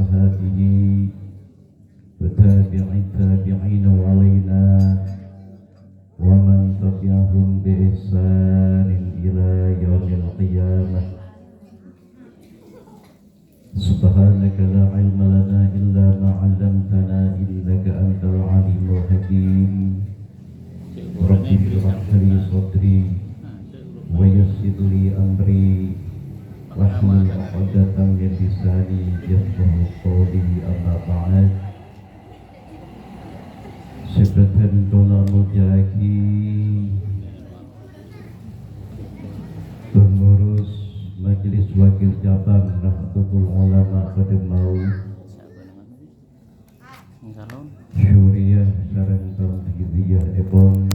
وأصحابه وتابع التابعين وعلينا ومن تبعهم بإحسان إلى يوم القيامة. سبحانك لا علم لنا إلا ما علمتنا إنك أنت العليم الحكيم. رب اشرح لي صدري ويسر لي أمري واحلل عقدة من لساني يفقهوا قولي. أما بعد، sebatan dola mujaki pengurus Majelis Wakil Cabang Nahdlatul Ulama pada mau Syuriah sareng Tauhidiyah Ebon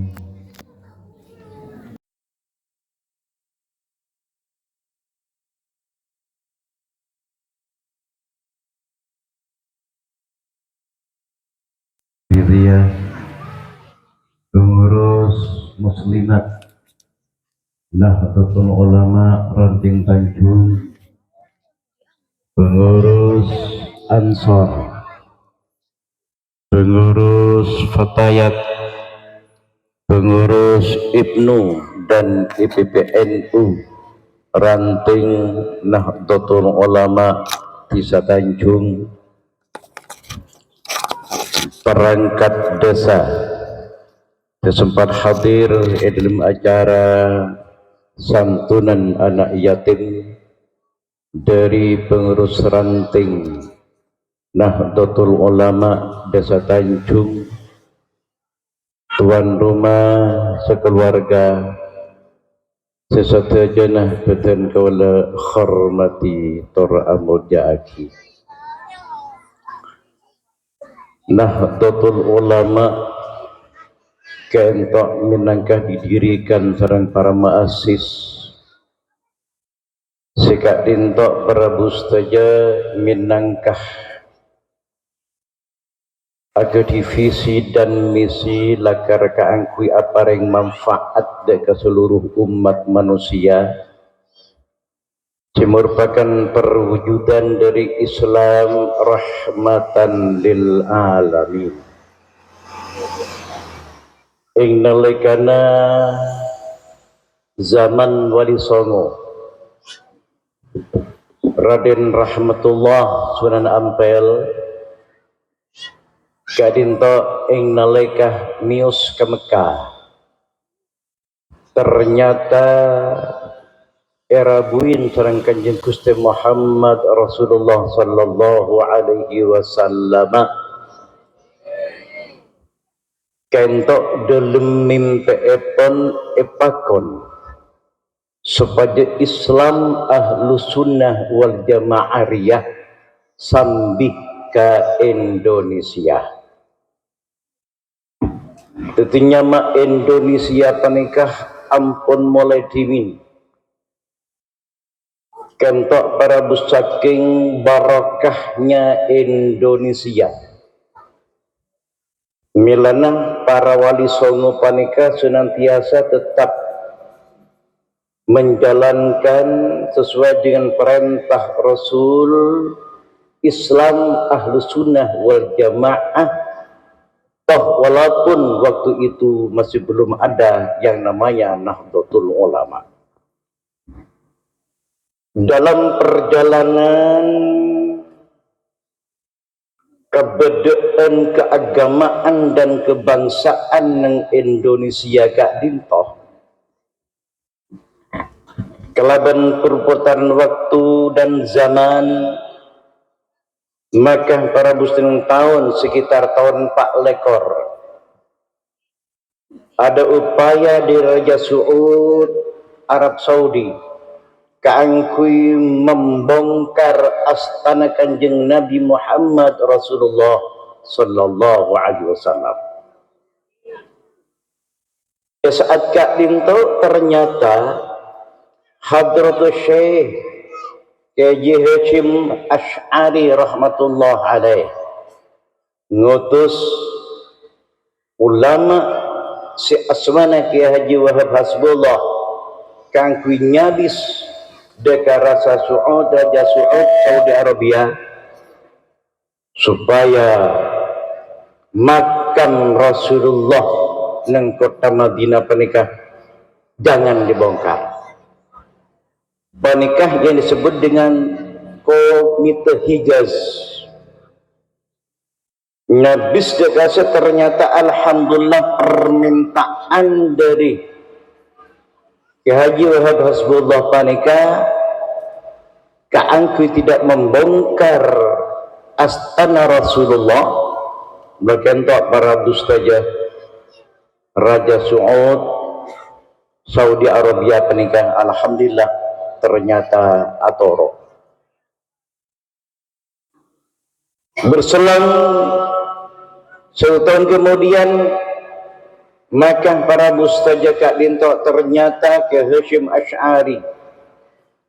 Syuriah, pengurus Muslimat Nahdlatul Ulama Ranting Tanjung, pengurus Ansor, pengurus Fatayat, pengurus Ibnu dan IPPNU Ranting Nahdlatul Ulama Desa Tanjung, perangkat desa sempat hadir dalam acara santunan anak yatim dari pengurus ranting Nahdlatul Ulama Desa Tanjung, tuan rumah sekeluarga, sesajenah beten kawula hormati tora amul jaaki. Nahdlatul Ulama kentok minangkah didirikan sareng para maasis sikak dintok para bustaja minangkah aga divisi dan misi lakar kaangkui apareng manfaat ke seluruh umat manusia, merupakan perwujudan dari Islam rahmatan lil alamin. Ing nalikana zaman Wali Songo Raden Rahmatullah Sunan Ampel kadinto ing nalikah mius ke Mekah, ternyata era buin sareng Kanjeng Gusti Muhammad Rasulullah sallallahu alaihi wasallam kentok dalam mimpi epakon supaya Islam ahlu sunnah wal jamaariyah sambih ke Indonesia. Tentunya mak Indonesia panikah ampun mulai dimin kentok para saking barakahnya Indonesia. Milana para wali songo panika senantiasa tetap menjalankan sesuai dengan perintah Rasul Islam ahlu sunnah wal jamaah, toh walaupun waktu itu masih belum ada yang namanya Nahdlatul Ulama. Dalam perjalanan kebudayaan, keagamaan dan kebangsaan ng Indonesia gak dintoh kelaban perputaran waktu dan zaman, maka para muslim tahun sekitar tahun 4 lekor ada upaya di Raja Saud Arab Saudi kaangkui membongkar astana Kanjeng Nabi Muhammad Rasulullah sallallahu alaihi wasallam. Saat Kak Dinto ternyata Hadratus Syekh K.J. Hashim Asy'ari rahmatullah alaih ngutus ulama si asmana Kiai Haji Wahab Hasbullah kang nyabis deka rasa Saudi Arabia supaya makam Rasulullah nang kota Madinah panikah jangan dibongkar. Panikah yang disebut dengan Komite Hijaz. Nabis dekasa ternyata alhamdulillah permintaan dari Ki Haji Wahab Hasbullah panikah keangku tidak membongkar astana Rasulullah, berkentok para dustajah Raja Saud Saudi Arabia panikah alhamdulillah ternyata atoro. Berselang setahun kemudian maka para mustajab Kak Dinto ternyata ke Hashim Ash'ari,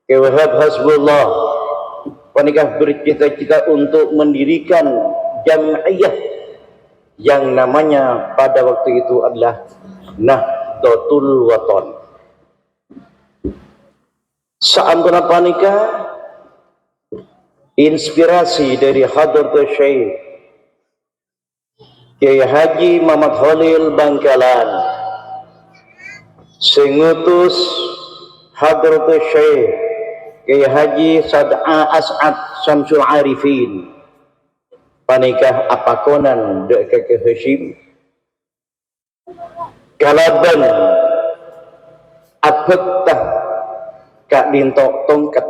ke Wahab Hasbullah panikah bercita-cita untuk mendirikan jam'iyah yang namanya pada waktu itu adalah Nahdlatul Wathon. Saantuna panikah inspirasi dari Hadratul Syekh Kiai Haji Muhammad Khalil Bangkalan sengutus Hadratul Syekh Kiai Haji Sad'a As'ad Syamsul Arifin panikah apakonan dek ke Hashim kalaban apetah Kak Dinto tongkat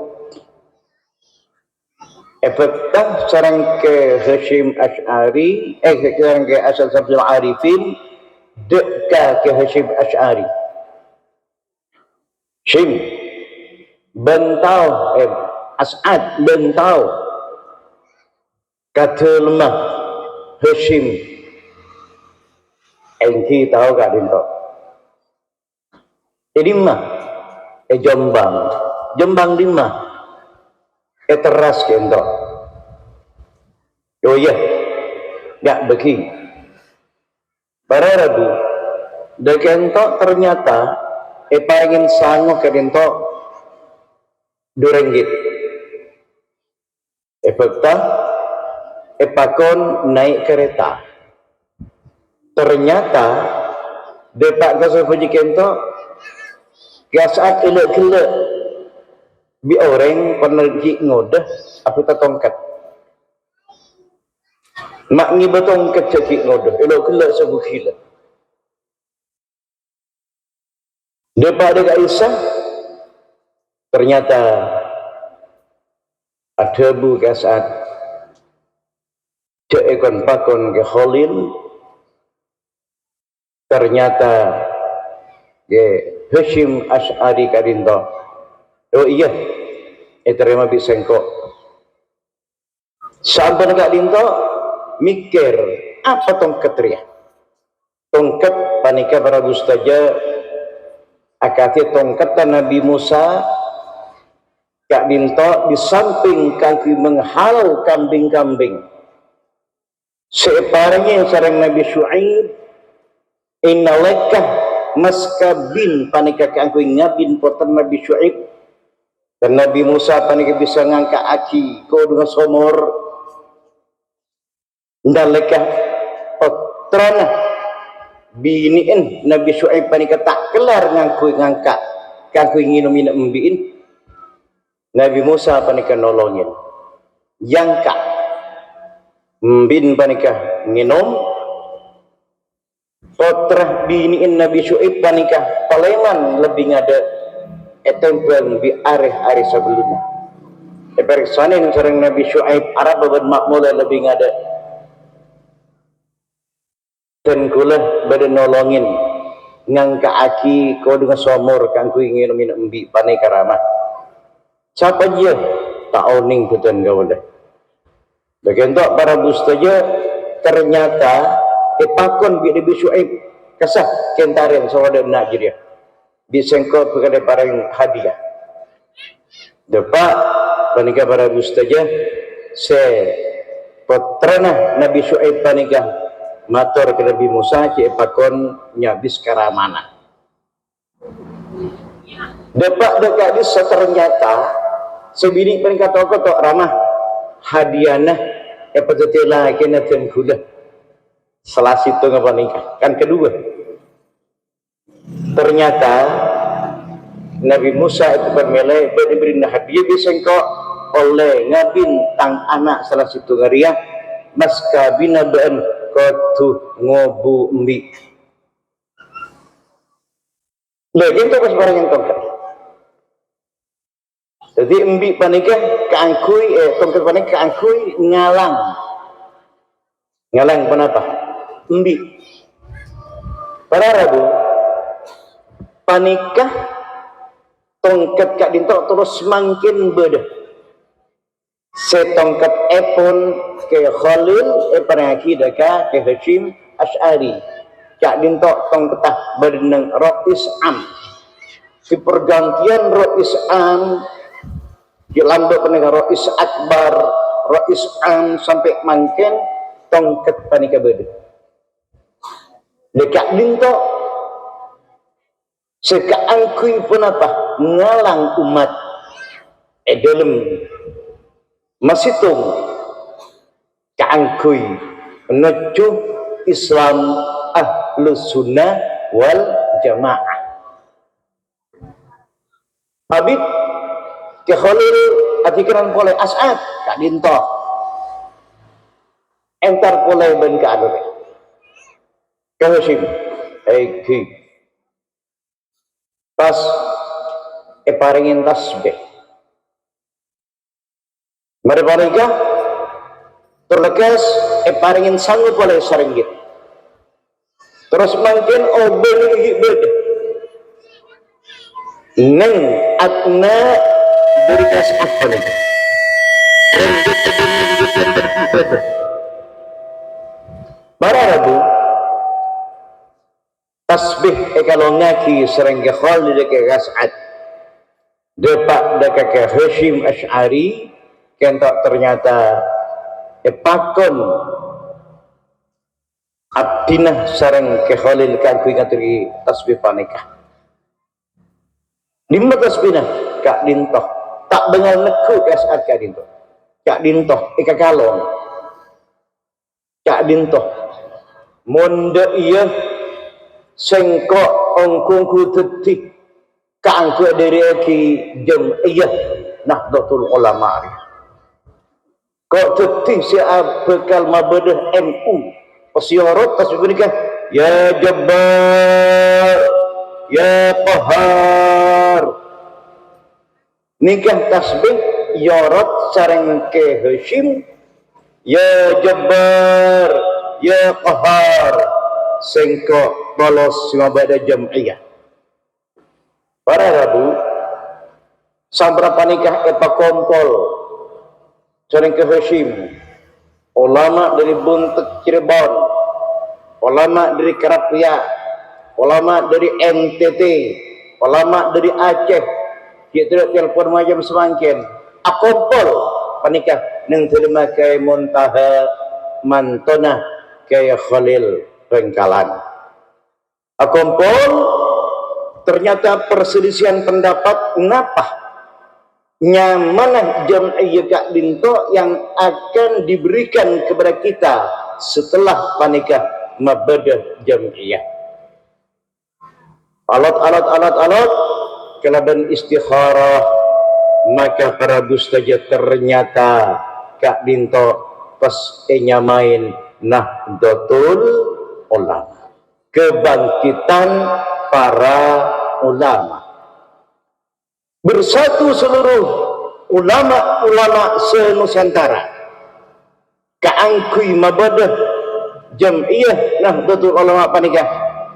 efektah sarang ke Hashim Ash'ari sarang ke Asal Syamsul Arifin dekka ke Hashim Ash'ari Syim bentau As'ad bentau kata lemah Hashim engki tahu Kak Dinto di mah Jombang di mah teras kento oh iya gak begi para ragu dekento ternyata ingin sanggup ke Dinto RM2 efekta epakon naik kereta ternyata depak kasofaji kento saat elok-elok bi orang penerji ngodah apa tongkat mak ni betongkat cekik ngodah elok-elok sebukila depak dekat Aisyah ternyata ada bu saat cek ekon pakon ke Khalil ternyata Hashim Ash'ari Kak Dinto oh iya terima bisengkok sampai Kak Dinto mikir apa tongkat ria tongkat panika para gustaja akati tongkat Nabi Musa Kak Dinto di samping kaki menghalau kambing-kambing separanya sareng Nabi Syuaib innalakah maskabin panika kangku ngabin poten Nabi Syuaib dan Nabi Musa panika bisa ngangkat aki ko dengan somor ndalekah potrana biniin Nabi Syuaib panika tak kelar ngangkat kangku nginum-minum embiin Nabi Musa panika nolongin yangka mbin panika nginum potrah biniin Nabi Syuaib panikah paleman lebih ngada etempel bi areh-areh sebelumnya eperiksanin sareng Nabi Syuaib Arab badan makmula lebih ngada dan kula badan nolongin ngangka aki kau dengan somor kangku ingin minum bi panika ramah siapa dia tak oning putan gawala bagian tok para bustaja ternyata pakon bi Nabi Syuaib kasah kentaren sawada nak dia disengkot kepada para hadiah depak panika para gustaja se putrana Nabi Syuaib panika matur ke Nabi Musa ci pakon nyabis karamana depak dekat dis ternyata sebini panika toko tok ramah hadianah epatutila kena temkula salah situ ngapa nikah. Kan kedua, ternyata Nabi Musa itu bermele beri hadiah bisengko oleh ngabintang anak salah situ ngariah mas kabina ben kotu ngobu mbi lagi itu pas barang yang tongkat. Jadi mbi panikah keangkui tongkat panik keangkui ngalang kenapa mbi para rabu panikah tongkat kak dintok terus semakin beda setongkat epon ke Khalil panaki daka ke Hashim Ash'ari kak dintok tongketah berenang Rois Am si pergantian Rois Am dilambak penegak Rois Akbar Rois Am sampai mangken tongkat panika beda dekat dintok sekaangkui pun apa ngalang umat dalam masitung kaangkui menuju Islam Ahlus Sunnah wal Jamaah. Habib ke Khalil atikiran boleh As'ad kak dinto entar boleh ben ka adu ke Hashim ki pas paringin tasbih mari paringga terlekas paringin sanggup oleh saringgit terus mungkin beli beda neng atna berikas apa nih Barabu tasbih kalau ngaki sering ke Khalid ke As'ad depak dekat ke Hashim Ash'ari kentok ternyata pakon abdinah sareng ke Khalil kan kui ngaturi tasbih panikah lima tasbihna kak dintoh tak bengal neku ke As'ad kak dintoh kak dintoh ika kalong kak dintoh monde iya sengkok ongkungku tetik kaangku dari aki jam'iyah Nahdlatul Ulama kok tetik siap bekal mabadah NU pasiorot tasbih nikah ya Jabbar ya Qahar nikah tasbih yorot sareng ke Hashim ya Jabbar ya Qahar sengkok bolos mabadah jam'iyah para rabu sampai panikah kompol sering ke Hashim ulama dari Buntek Cirebon ulama dari Kerapia ulama dari NTT ulama dari Aceh dia tidak telepon macam semangkin kompol panikah neng terima kaya Muntaha Mantona kaya Khalil Bengkalan kompol ternyata perselisihan pendapat ngapa nyamanah jam'iyah kak dinto yang akan diberikan kepada kita setelah panikah mabadah jam'iyah alat kelaban istikharah maka karabus saja ternyata kak dinto pas nyamain Nahdlatul Ulama kebangkitan para ulama bersatu seluruh ulama-ulama se-Nusantara kaangkui mabadah jam'iyah Nahdlatul Ulama panikah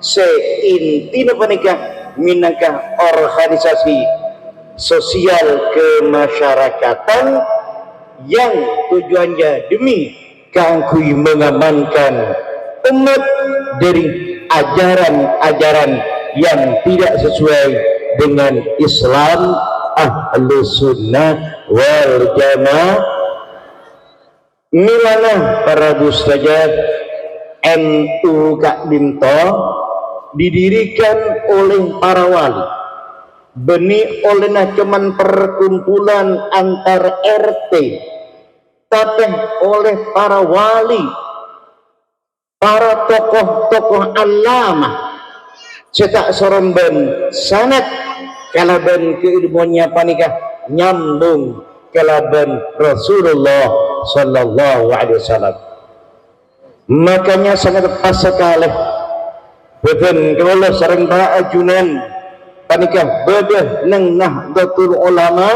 seintina panikah minangkah organisasi sosial kemasyarakatan yang tujuannya demi kaangkui mengamankan umat dari ajaran-ajaran yang tidak sesuai dengan Islam Ahlus Sunnah wal Jamaah milana para saja NU kak dinto didirikan oleh para wali benih oleh cuman perkumpulan antar RT tapi oleh para wali, para tokoh-tokoh alamah, cetak soromben sanat kalaban keilmuannya panikah nyambung kalaban Rasulullah sallallahu alaihi wasallam. Makanya sangat pas sekali betul kalau sering baajunan panikah bedah nang Nahdlatul Ulama,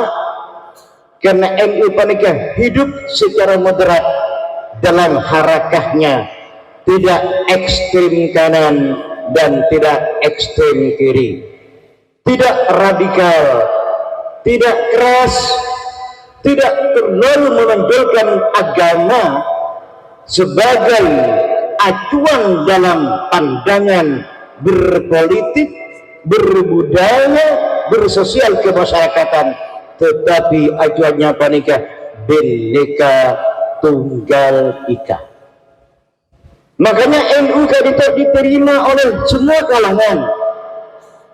karena NU panikah hidup secara moderat dalam harakahnya, tidak ekstrem kanan dan tidak ekstrem kiri, tidak radikal, tidak keras, tidak terlalu menonjolkan agama sebagai acuan dalam pandangan berpolitik, berbudaya, bersosial kemasyarakatan, tetapi acuannya apa nikah? Bhinneka Tunggal Ika. Makanya NU itu diterima oleh semua kalangan,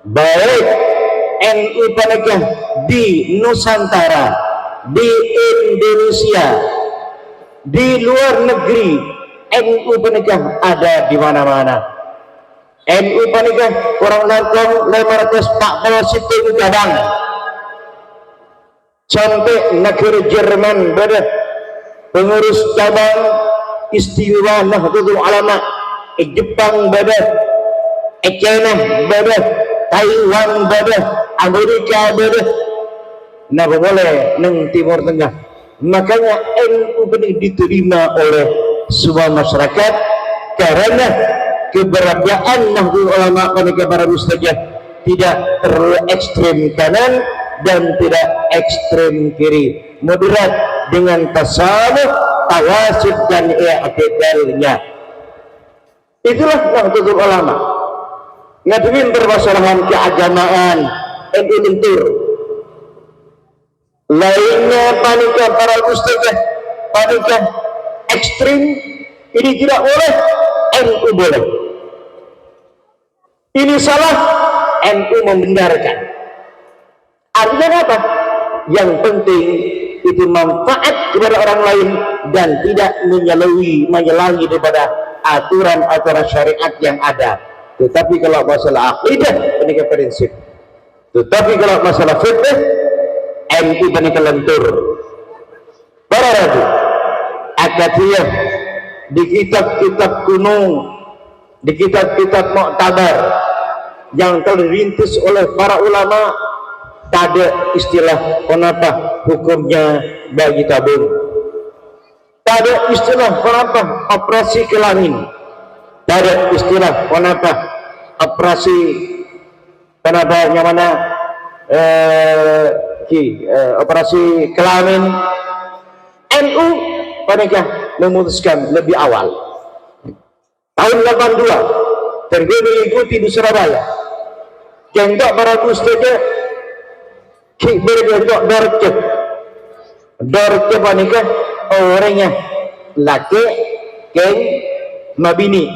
baik NU panikah di Nusantara, di Indonesia, di luar negeri. NU panikah ada di mana-mana. NU panikah kurang langkung 540 cabang sampai negara Jerman berada pengurus cabang istimewa Nahdlatul Ulama, Jepang berada, China berada, Taiwan berada, Amerika berada, nah boleh neng Timur Tengah. Makanya NU benih diterima oleh semua masyarakat karena keberadaan Nahdlatul Ulama panika para mustajab tidak terlalu ekstrem kanan dan tidak ekstrem kiri, moderat dengan tasawuf, tawasud dan i'tidalnya. Itulah Nahdlatul Ulama. Ngadepin permasalahan keagamaan NU lentur. Lainnya panika para mustajab panika ekstrem, ini tidak boleh, NU boleh. Ini salah, NU membenarkan. Artinya apa? Yang penting itu manfaat kepada orang lain dan tidak menyalahi daripada aturan-aturan syariat yang ada. Tetapi kalau masalah akidah, ini prinsip. Tetapi kalau masalah fikih, NU ini kelentur. Para ragu, akadiyah di kitab-kitab kuno, di kitab-kitab Mu'tabar yang telah dirintis oleh para ulama, tak ada istilah kenapa hukumnya bagi tabung, tak ada istilah kenapa operasi kelamin, tak ada istilah kenapa operasi kenapa yang mana operasi kelamin. NU mereka memutuskan lebih awal tahun 82 terjadi di Surabaya, jenggot para mustajab berbentuk dorce panika orangnya laki keng mabini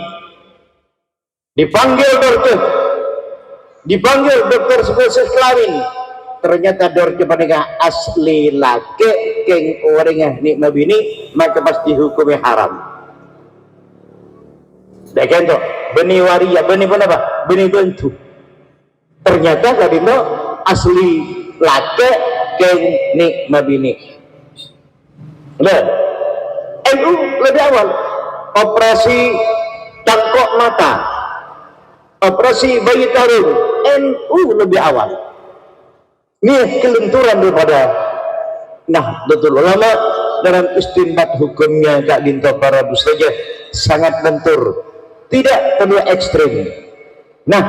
dipanggil dorce, dipanggil dokter spesialis kelamin, ternyata dorce panika asli laki keng orangnya ni mabini, maka pasti hukumnya haram. Deken to benih waria, benih apa? Benih bentu. Ternyata tadi to asli laki keng ni mabini. Nah, NU lebih awal operasi cangkok mata, operasi bayi tarung, NU lebih awal. Ini kelenturan daripada Nahdlatul Ulama dalam istinbat hukumnya Kak Dinto para saja sangat lentur, tidak terlalu ekstrim. Nah,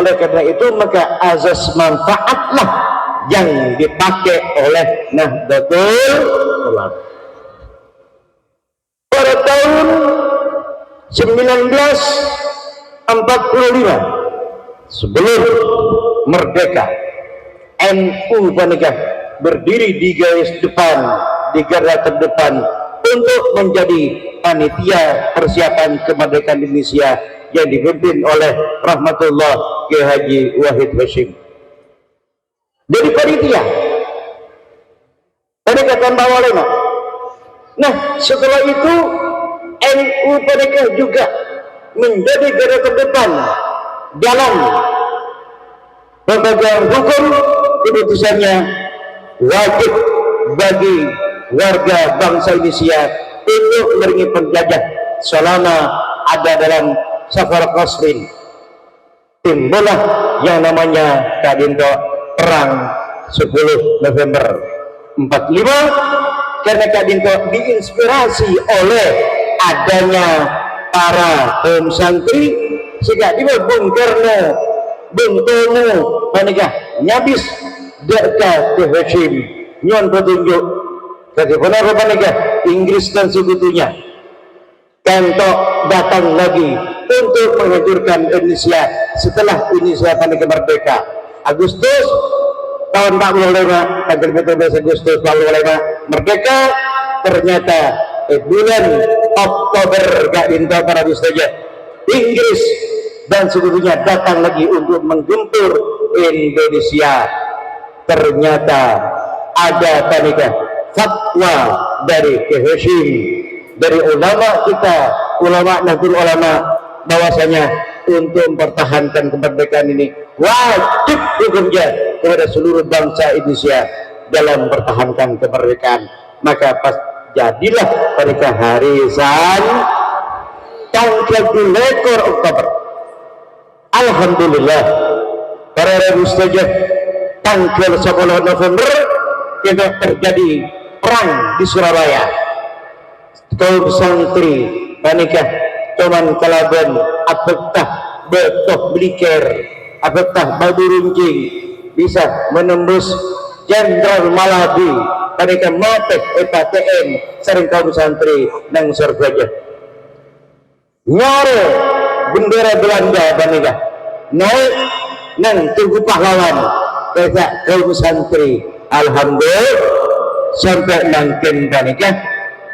oleh karena itu maka azas manfaatlah yang dipakai oleh Nahdlatul Ulama. Pada tahun 1945 sebelum merdeka, NU panikah berdiri di garis depan, di garda terdepan untuk menjadi panitia persiapan kemerdekaan Indonesia yang dipimpin oleh rahmatullah Kiai Haji Wahid Hasyim. Jadi panitia pada kata bawa lema Nah, setelah itu NU mereka juga menjadi garda terdepan dalam pemegang hukum. Keputusannya wajib bagi warga bangsa Indonesia untuk meringin penjajah selama ada dalam safar qasrin. Timbullah yang namanya Kadinto perang 10 November 45, karena Kadinto diinspirasi oleh adanya para kaum santri sehingga dia Bung Karno, Bung Tomo menikah nyabis deka ke Hashim nyon petunjuk jadi benar menikah Inggris dan sekutunya Kentok datang lagi untuk menghancurkan Indonesia setelah Indonesia menikah merdeka Agustus tahun 45, tanggal 17 Agustus 45 merdeka. Ternyata bulan Oktober Kadinto para saja Inggris dan sekutunya datang lagi untuk menggempur Indonesia. Ternyata ada panika fatwa dari Hashim, dari ulama kita, ulama Nahdlatul Ulama, bahwasanya untuk mempertahankan kemerdekaan ini wajib hukumnya kepada seluruh bangsa Indonesia dalam mempertahankan kemerdekaan. Maka pas jadilah pada harisan tanggal 2 Oktober. Alhamdulillah para rabu saja tanggal 10 November kita terjadi perang di Surabaya. Kaum santri panikah cuman kalaban apakah betok bliker, apakah babu runcing bisa menembus Jenderal Maladi panikah matek EPTN sering kaum santri nang Surabaya nyare bendera Belanda panikah naik nang Tugu Pahlawan kayak kaum santri. Alhamdulillah sampai nangkin panikah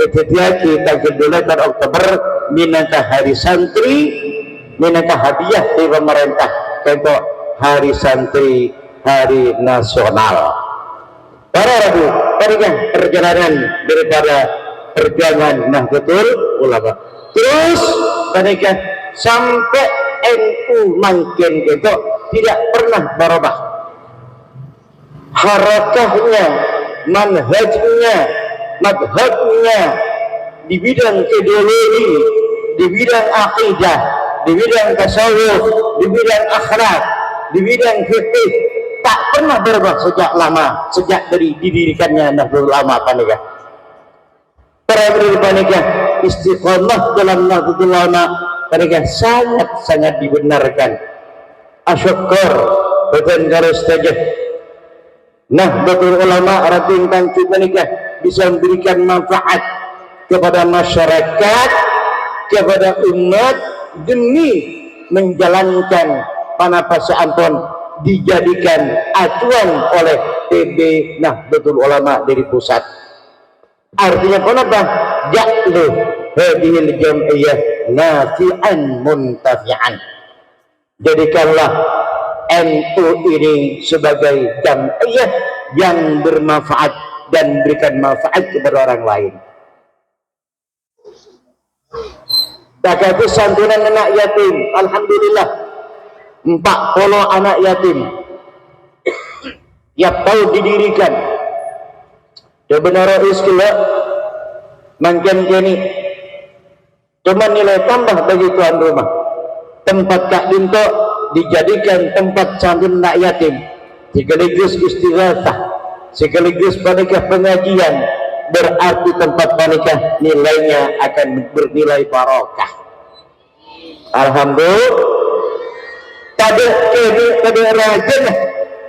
kejadian tanggal 2 Oktober minangka hari santri, minangka hadiah dari pemerintah untuk hari santri, hari nasional. Para rabu, panikah perjalanan daripada perjuangan Nahdlatul Ulama. Terus panikah sampai NU makin itu tidak pernah berubah. Harakahnya, manhajnya, madhabnya di bidang ideologi, di bidang akidah, di bidang tasawuf, di bidang akhlak, di bidang fikih tak pernah berubah sejak lama, sejak dari didirikannya Nahdlatul Ulama panikah. Para panikah istiqomah dalam Nahdlatul Ulama panikah sangat dibenarkan. Asyukur betul kalau saja Nahdlatul Ulama rating tangki panikah bisa memberikan manfaat kepada masyarakat, kepada umat demi menjalankan panapasa ampun dijadikan acuan oleh PB Nahdlatul Ulama dari pusat. Artinya kenapa? Ja'lu hadhil jam'iyah nafi'an muntafi'an. Jadikanlah NU ini sebagai jam'iyah yang bermanfaat dan berikan manfaat kepada orang lain. Takatu santunan anak yatim, alhamdulillah 40 anak yatim yang tahu didirikan. Sebenarnya istilah mungkin kini cuma nilai tambah bagi tuan rumah. Tempat Kadinto dijadikan tempat santun anak yatim, sekaligus istighatsah, sekaligus panikah pengajian, berarti tempat panikah nilainya akan bernilai barokah. Alhamdulillah. Kada rajin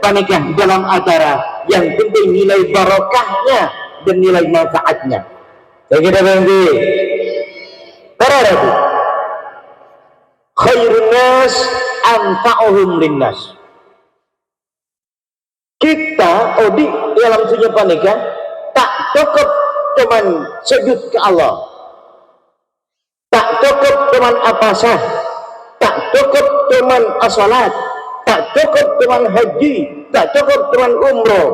panikah dalam acara, yang penting nilai barokahnya dan nilai manfaatnya. Saya kira nanti para rabu khairun nas anfa'uhum linnas. Kita di dalam sunnah panikah tak cukup cuman sujud ke Allah, tak cukup cuman apasah, tak cukup cuman as-salat, tak cukup cuman haji, tak cukup cuman umroh.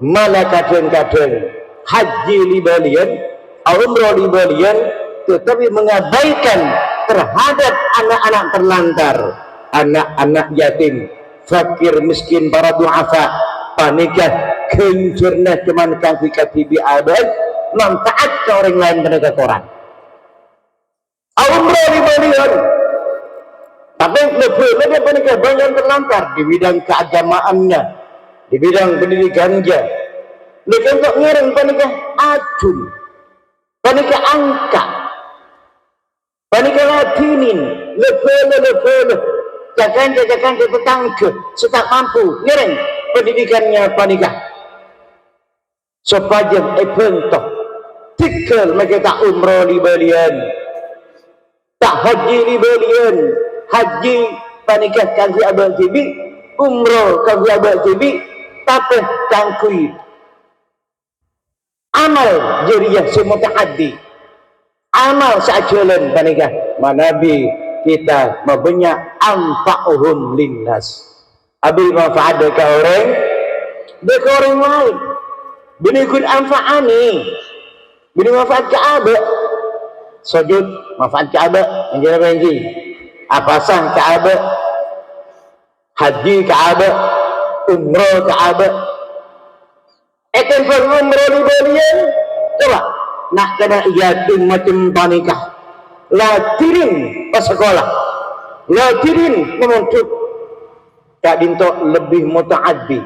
Malah kadang-kadang haji libalian umroh di balian, tetapi mengabaikan terhadap anak-anak terlantar, anak-anak yatim, fakir, miskin, para duafa, panikah kencurna cuman kaki katibi abad, manfaat ke orang lain mereka korang. Umroh di balian, tapi lebih panikah banyak terlantar di bidang keagamaannya, di bidang pendidikannya. Mereka untuk ngiring panikah acun, panikah angka, panikah latinin, lebih jakan tetangga, setak mampu ngiring pendidikannya panikah. Supaya bentuk tikal mereka tak umroh di balian, tak haji di balian, haji panikah kanggu abad tibi, umroh kanggu abad tibi, tapi kangkui amal jariah semuta'addi, amal seajalan panikah manabi kita membanyak anfa'uhum linnas, abil manfaat ke orang lain, bini kun anfa'ani, bini manfaat ke abad sujud, manfaat ke abad yang jelas benci apasah ke abad, haji ke abad, umroh ke abad. Eken umroh di balian, coba nak kena yatim macam panikah, latirin ke sekolah, latirin menuntut tak dintok lebih muta'addi,